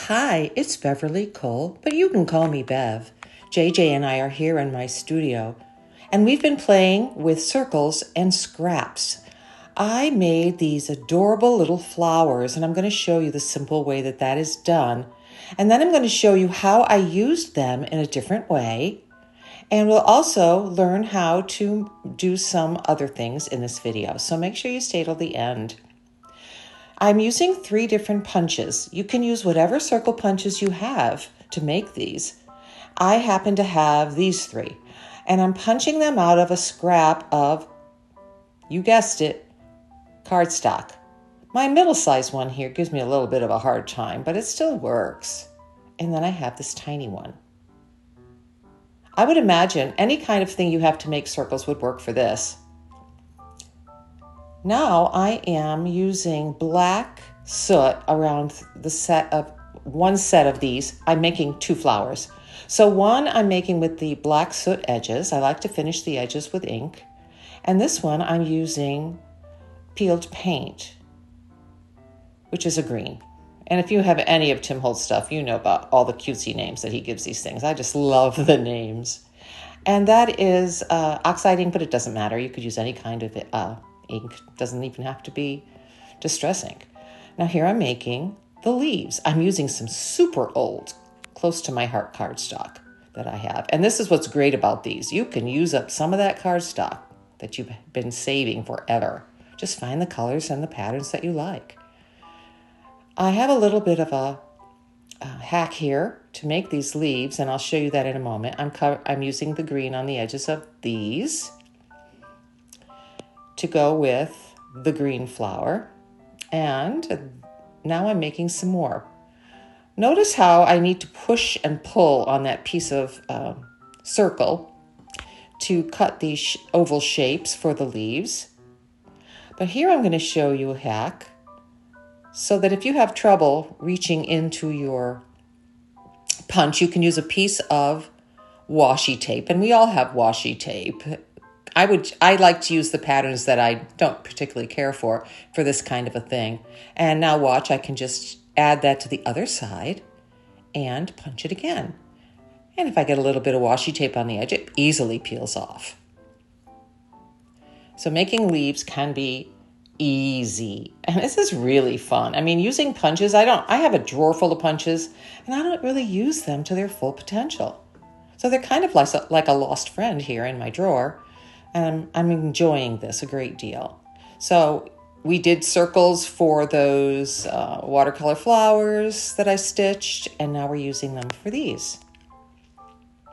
Hi, it's Beverly Cole, but you can call me Bev. JJ and I are here in my studio, and we've been playing with circles and scraps. I made these adorable little flowers, and I'm going to show you the simple way that is done. And then I'm going to show you how I used them in a different way. And we'll also learn how to do some other things in this video. So make sure you stay till the end. I'm using 3 different punches. You can use whatever circle punches you have to make these. I happen to have these 3, and I'm punching them out of a scrap of, you guessed it, cardstock. My middle-sized one here gives me a little bit of a hard time, but it still works. And then I have this tiny one. I would imagine any kind of thing you have to make circles would work for this. Now I am using black soot around one set of these. I'm making 2 flowers. So one I'm making with the black soot edges. I like to finish the edges with ink. And this one I'm using peeled paint, which is a green. And if you have any of Tim Holtz stuff, you know about all the cutesy names that he gives these things. I just love the names. And that is oxide ink, but it doesn't matter. You could use any kind of ink. Doesn't even have to be distress ink. Now here I'm making the leaves. I'm using some super old, close to my heart cardstock that I have. And this is what's great about these. You can use up some of that cardstock that you've been saving forever. Just find the colors and the patterns that you like. I have a little bit of a hack here to make these leaves, and I'll show you that in a moment. I'm using the green on the edges of these to go with the green flower. And now I'm making some more. Notice how I need to push and pull on that piece of circle to cut these oval shapes for the leaves. But here I'm going to show you a hack so that if you have trouble reaching into your punch, you can use a piece of washi tape. And we all have washi tape. I like to use the patterns that I don't particularly care for this kind of a thing. And now watch, I can just add that to the other side and punch it again. And if I get a little bit of washi tape on the edge, it easily peels off. So making leaves can be easy. And this is really fun. I mean, using punches, I have a drawer full of punches, and I don't really use them to their full potential. So they're kind of like a lost friend here in my drawer. And I'm enjoying this a great deal. So we did circles for those watercolor flowers that I stitched, and now we're using them for these.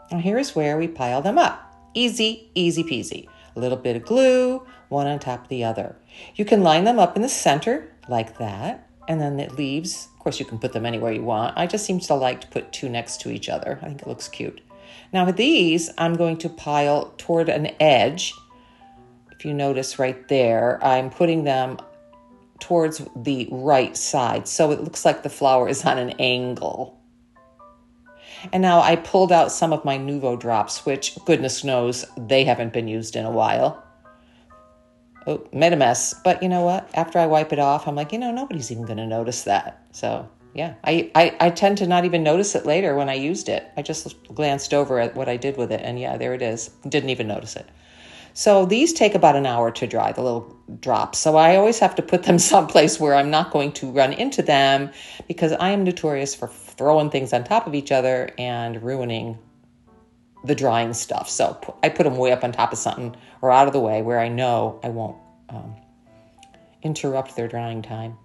Now here's where we pile them up. Easy, easy peasy. A little bit of glue, one on top of the other. You can line them up in the center like that, and then the leaves, of course you can put them anywhere you want. I just seem to like to put 2 next to each other. I think it looks cute. Now with these, I'm going to pile toward an edge. If you notice right there, I'm putting them towards the right side. So it looks like the flower is on an angle. And now I pulled out some of my Nuvo drops, which goodness knows they haven't been used in a while. Oh, made a mess. But you know what? After I wipe it off, I'm like, nobody's even going to notice that. So yeah, I tend to not even notice it later when I used it. I just glanced over at what I did with it, and yeah, there it is. Didn't even notice it. So these take about an hour to dry, the little drops. So I always have to put them someplace where I'm not going to run into them, because I am notorious for throwing things on top of each other and ruining the drying stuff. So I put them way up on top of something or out of the way where I know I won't interrupt their drying time.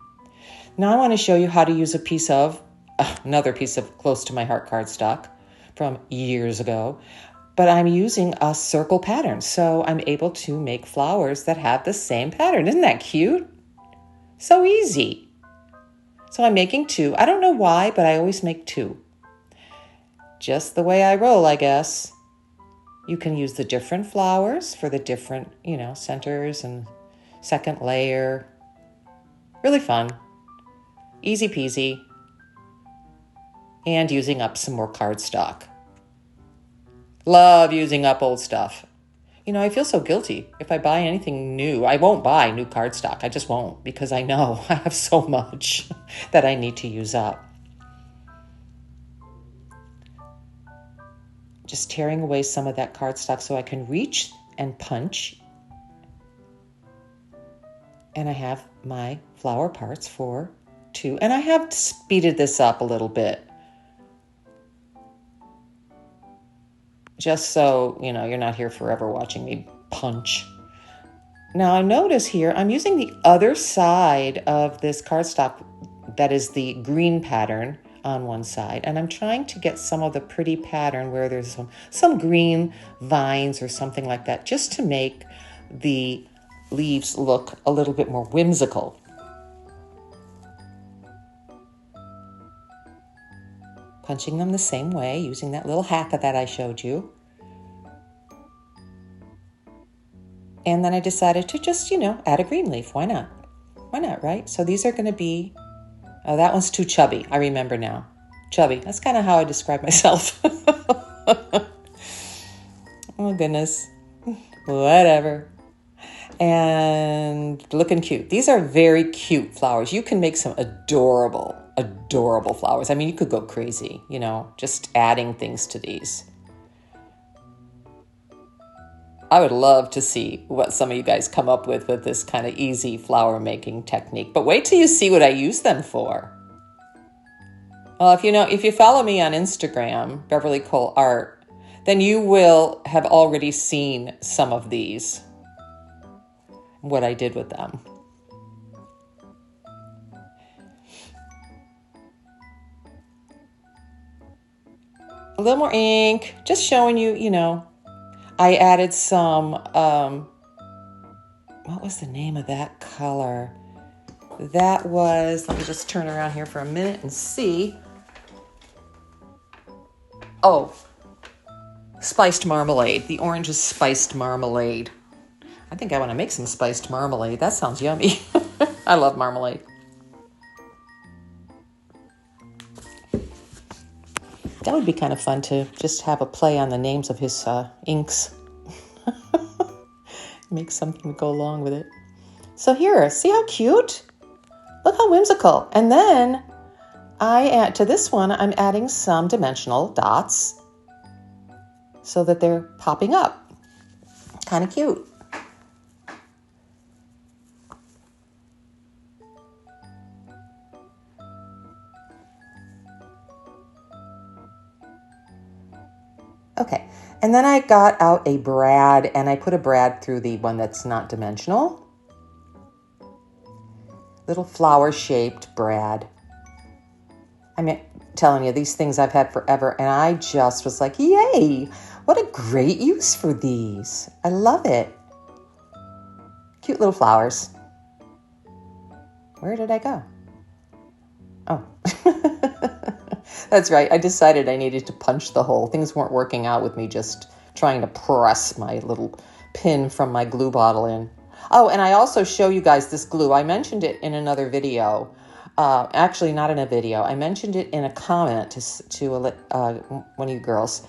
Now I want to show you how to use another piece of close to my heart cardstock from years ago, but I'm using a circle pattern. So I'm able to make flowers that have the same pattern. Isn't that cute? So easy. So I'm making 2. I don't know why, but I always make 2. Just the way I roll, I guess. You can use the different flowers for the different, centers and second layer. Really fun. Easy peasy. And using up some more cardstock. Love using up old stuff. I feel so guilty. If I buy anything new, I won't buy new cardstock. I just won't, because I know I have so much that I need to use up. just tearing away some of that cardstock so I can reach and punch. And I have my flower parts for 2. And I have speeded this up a little bit. Just so, you're not here forever watching me punch. Now I notice here, I'm using the other side of this cardstock that is the green pattern on one side. And I'm trying to get some of the pretty pattern where there's some green vines or something like that, just to make the leaves look a little bit more whimsical. Punching them the same way, using that little hack that I showed you. And then I decided to just, add a green leaf. Why not? Why not, right? So these are going to be, oh, that one's too chubby. I remember now. Chubby. That's kind of how I describe myself. Oh, goodness. Whatever. And looking cute. These are very cute flowers. You can make some adorable flowers. I mean, you could go crazy, just adding things to these. I would love to see what some of you guys come up with this kind of easy flower making technique. But wait till you see what I use them for. Well, if you follow me on Instagram, Beverly Cole Art, then you will have already seen some of these, what I did with them. A little more ink, just showing you, I added some, what was the name of that color? That was, let me just turn around here for a minute and see. Oh, spiced marmalade. The orange is spiced marmalade. I think I want to make some spiced marmalade. That sounds yummy. I love marmalade. That would be kind of fun to just have a play on the names of his inks. Make something to go along with it. So here, see how cute? Look how whimsical. And then to this one, I'm adding some dimensional dots so that they're popping up. Kind of cute. Okay, and then I got out a brad and I put a brad through the one that's not dimensional. Little flower-shaped brad. I'm telling you, these things I've had forever, and I just was like, yay, what a great use for these. I love it. Cute little flowers. Where did I go? Oh. That's right. I decided I needed to punch the hole. Things weren't working out with me just trying to press my little pin from my glue bottle in. Oh, and I also show you guys this glue. I mentioned it in another video. Actually, not in a video. I mentioned it in a comment to one of you girls.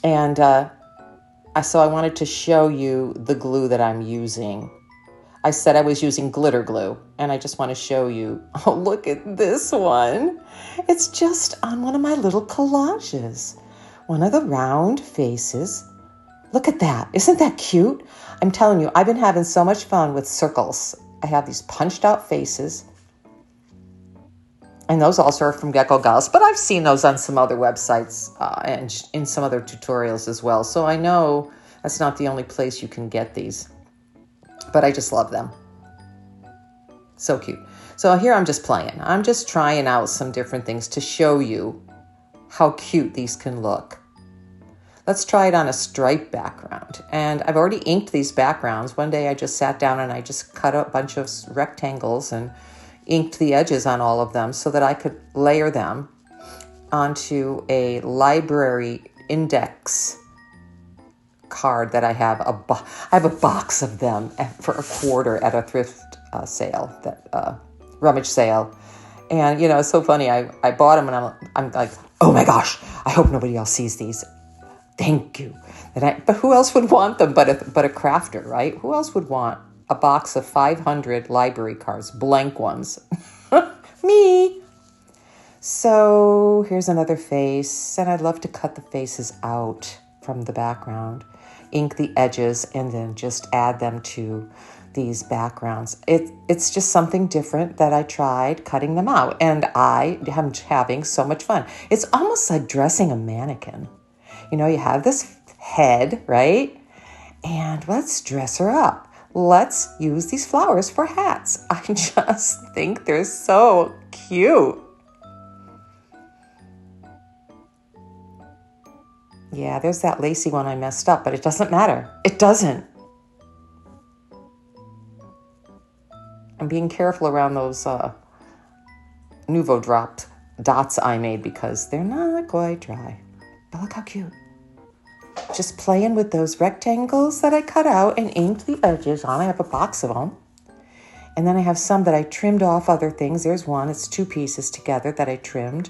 And so I wanted to show you the glue that I'm using. I said I was using glitter glue, and I just want to show you. Oh, look at this one. It's just on one of my little collages. One of the round faces. Look at that. Isn't that cute? I'm telling you, I've been having so much fun with circles. I have these punched out faces. And those also are from Gecko Gals, but I've seen those on some other websites and in some other tutorials as well. So I know that's not the only place you can get these. But I just love them. So cute. So here I'm just playing. I'm just trying out some different things to show you how cute these can look. Let's try it on a striped background. And I've already inked these backgrounds. One day I just sat down and I just cut a bunch of rectangles and inked the edges on all of them so that I could layer them onto a library index card that I have. I have a box of them for $1 at a thrift sale, that rummage sale. And, it's so funny. I bought them and I'm like, oh my gosh, I hope nobody else sees these. Thank you. But who else would want them but a crafter, right? Who else would want a box of 500 library cards, blank ones? Me. So here's another face, and I'd love to cut the faces out from the background, ink the edges, and then just add them to these backgrounds. It's just something different that I tried cutting them out, and I am having so much fun. It's almost like dressing a mannequin. You know, you have this head, right? And let's dress her up. Let's use these flowers for hats. I just think they're so cute. Yeah, there's that lacy one I messed up, but it doesn't matter. It doesn't. I'm being careful around those Nuvo dropped dots I made because they're not quite dry. But look how cute. Just playing with those rectangles that I cut out and inked the edges on. I have a box of them. And then I have some that I trimmed off other things. There's one. It's 2 pieces together that I trimmed.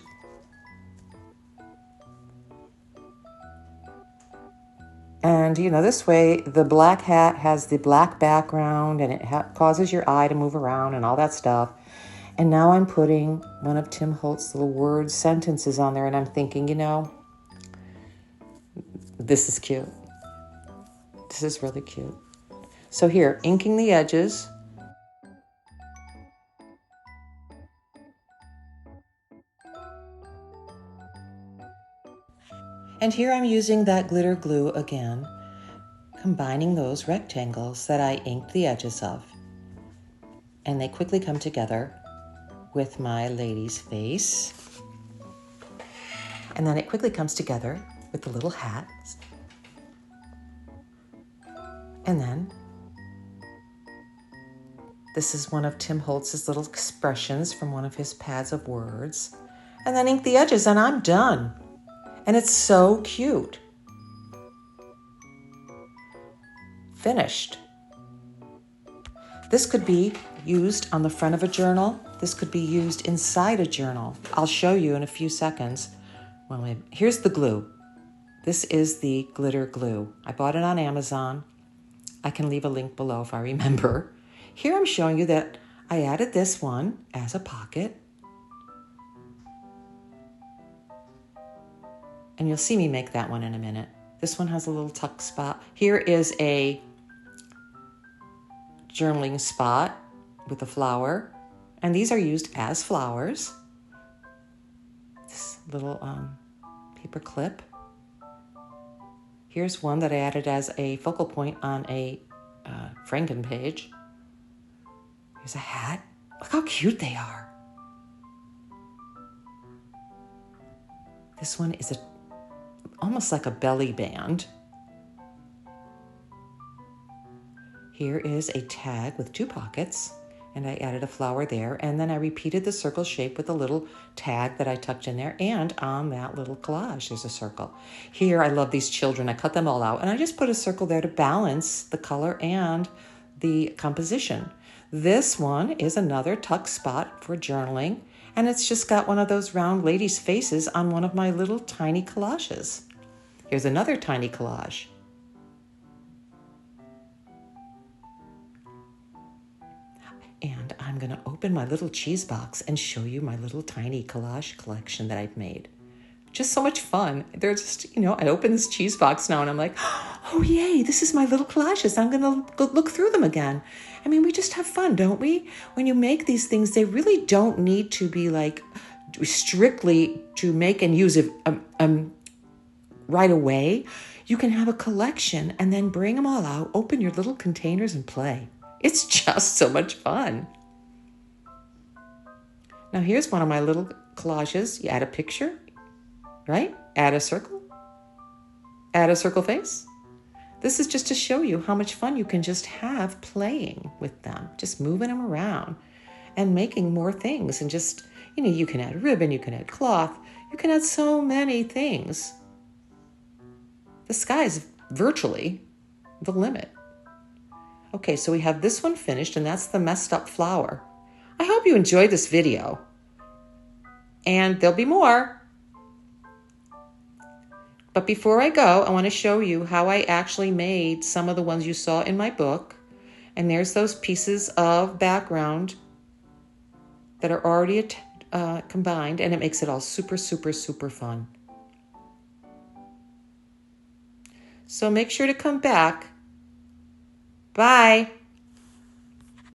And, you know, this way the black hat has the black background and it causes your eye to move around and all that stuff. And now I'm putting one of Tim Holtz's little word sentences on there, and I'm thinking, you know, this is cute. This is really cute. So here, inking the edges. And here I'm using that glitter glue again, combining those rectangles that I inked the edges of. And they quickly come together with my lady's face. And then it quickly comes together with the little hats. And then this is one of Tim Holtz's little expressions from one of his pads of words. And then ink the edges and I'm done. And it's so cute. Finished. This could be used on the front of a journal. This could be used inside a journal. I'll show you in a few seconds. Here's the glue. This is the glitter glue. I bought it on Amazon. I can leave a link below if I remember. Here I'm showing you that I added this one as a pocket. And you'll see me make that one in a minute. This one has a little tuck spot. Here is a journaling spot with a flower. And these are used as flowers. This little paper clip. Here's one that I added as a focal point on a Franken page. Here's a hat. Look how cute they are. This one is almost like a belly band. Here is a tag with 2 pockets, and I added a flower there, and then I repeated the circle shape with a little tag that I tucked in there, and on that little collage there's a circle. Here I love these children. I cut them all out, and I just put a circle there to balance the color and the composition. This one is another tuck spot for journaling, and it's just got one of those round ladies' faces on one of my little tiny collages. Here's another tiny collage. And I'm going to open my little cheese box and show you my little tiny collage collection that I've made. Just so much fun. They're just, you know, I open this cheese box now and I'm like, oh, yay, this is my little collages. I'm going to go look through them again. I mean, we just have fun, don't we? When you make these things, they really don't need to be like strictly to make and use it right away. You can have a collection and then bring them all out, open your little containers and play. It's just so much fun. Now here's one of my little collages. You add a picture, right? Add a circle face. This is just to show you how much fun you can just have playing with them, just moving them around and making more things. And just, you know, you can add ribbon, you can add cloth, you can add so many things. The sky's virtually the limit. Okay, so we have this one finished, and that's the messed up flower. I hope you enjoyed this video. And there'll be more. But before I go, I want to show you how I actually made some of the ones you saw in my book. And there's those pieces of background that are already combined, and it makes it all super, super, super fun. So make sure to come back. Bye.